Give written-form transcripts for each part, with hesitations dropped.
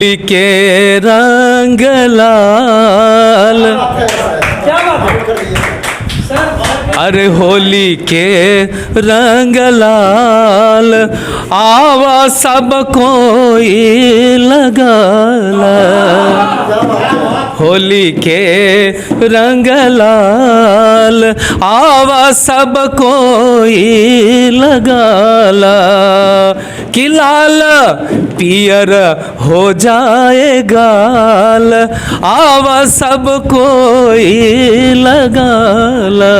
के रंग लाल, क्या बात है सर। अरे होली के रंग लाल, आवा सब कोई लगाला। होली के रंग लाल, आवा सब कोई लगाला। कि लाल पियर हो जाए गाल, आवा सब कोई लगाला।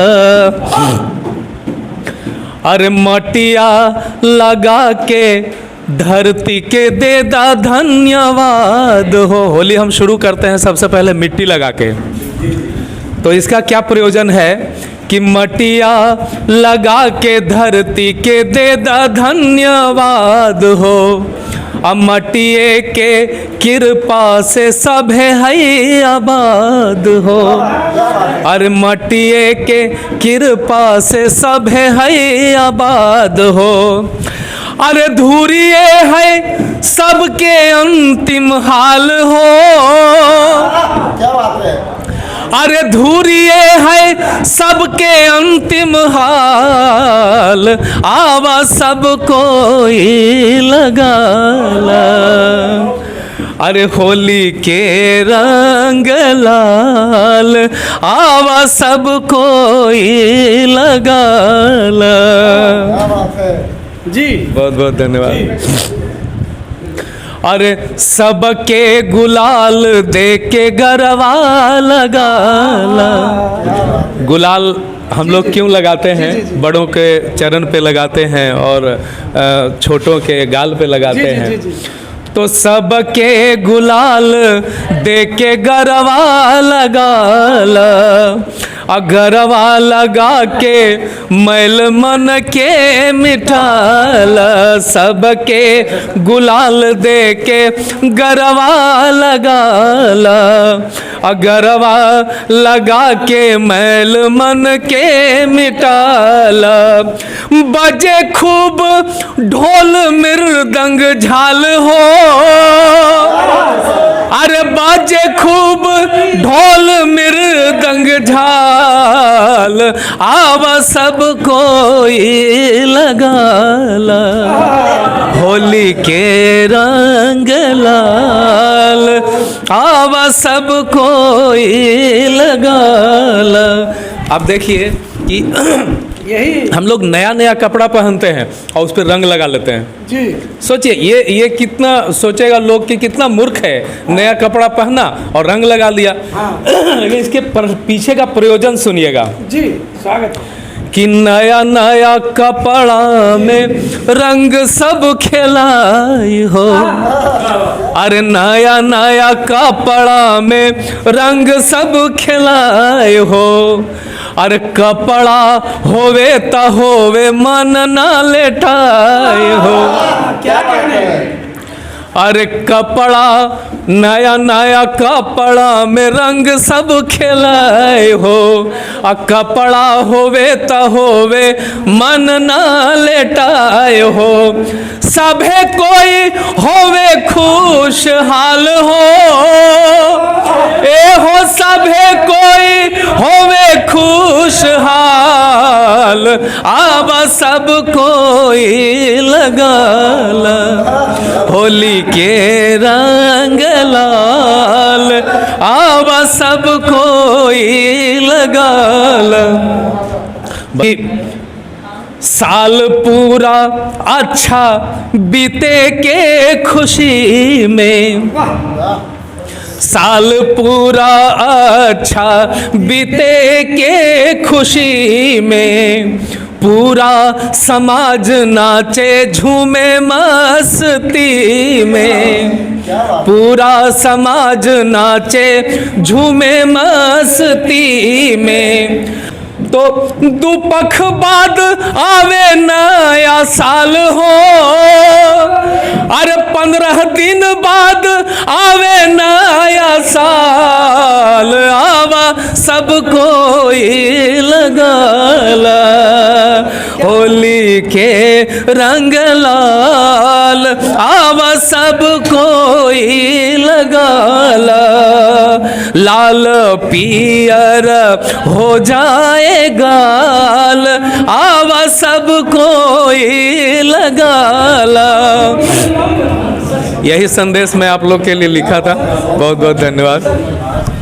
अरे मटिया लगा के धरती के देदा धन्यवाद हो। होली हम शुरू करते हैं सबसे पहले मिट्टी लगा के। तो इसका क्या प्रयोजन है कि मटिया लगा के धरती के देदा धन्यवाद हो। अब मटिए के कृपा से सभे है आबाद हो। अरे मटिए के कृपा से सभे है आबाद हो। अरे धूरिए है सबके अंतिम हाल हो। क्या बात है। अरे धूरिए है सबके अंतिम हाल, आवा सब कोई लगाला। अरे होली के रंग लाल, आवा सब कोई लगाला। क्या बात है जी, बहुत बहुत धन्यवाद। अरे सबके गुलाल दे के गरबा लगाला। गुलाल हम लोग क्यों लगाते हैं? बड़ों के चरण पे लगाते हैं और छोटों के गाल पे लगाते हैं। तो सबके गुलाल दे के गरबा लगाला। गरबा लगा के मैल मन के मिठाला। सबके गुलाल दे के गरबा लगाला। गरबा लगा के मैल मन के मिटाला। बजे खूब ढोल मृदंग झाल हो। अरे बाजे खूब ढोल मृदंग झाल, आवा सब कोई लगाला। होली के रंग लाल, आवा सब कोई लगाला। अब देखिए कि यही हम लोग नया नया कपड़ा पहनते हैं और उस पर रंग लगा लेते हैं। जी, सोचिए ये कितना सोचेगा लोग कि कितना मूर्ख है, नया कपड़ा पहना और रंग लगा लिया। लेकिन इसके पीछे का प्रयोजन सुनिएगा जी, स्वागत है। कि नया नया कपड़ा में रंग सब खिलाई हो। अरे नया नया कपड़ा में रंग सब खिलाए हो। अरे कपड़ा होवे त होवे मन ना लेटाए हो। क्या कहने हैं? अरे कपड़ा नया नया कपड़ा में रंग सब खिलाए हो। कपड़ा होवे त होवे मन ना लेटाए हो। सभे कोई होवे खुशहाल हो। ए हो सभे कोई होवे खुशहाल, आवा सब कोई लगाला। होली के रंग लाल, आवा सब कोई लगाला। साल पूरा अच्छा बीते के खुशी में। साल पूरा अच्छा बीते के खुशी में। पूरा समाज नाचे झूमे मस्ती में। पूरा समाज नाचे झूमे मस्ती में। तो दुपख बाद आवे नया साल हो। अरे 15 दिन बाद आवे नया साल, आवा सब कोई लगाला। होली के रंग लाल, आवा सब कोई कोई लगाला, लाल पियर हो जाए गाल, आवा सब कोई लगाला। यही संदेश मैं आप लोग के लिए लिखा था। बहुत बहुत धन्यवाद।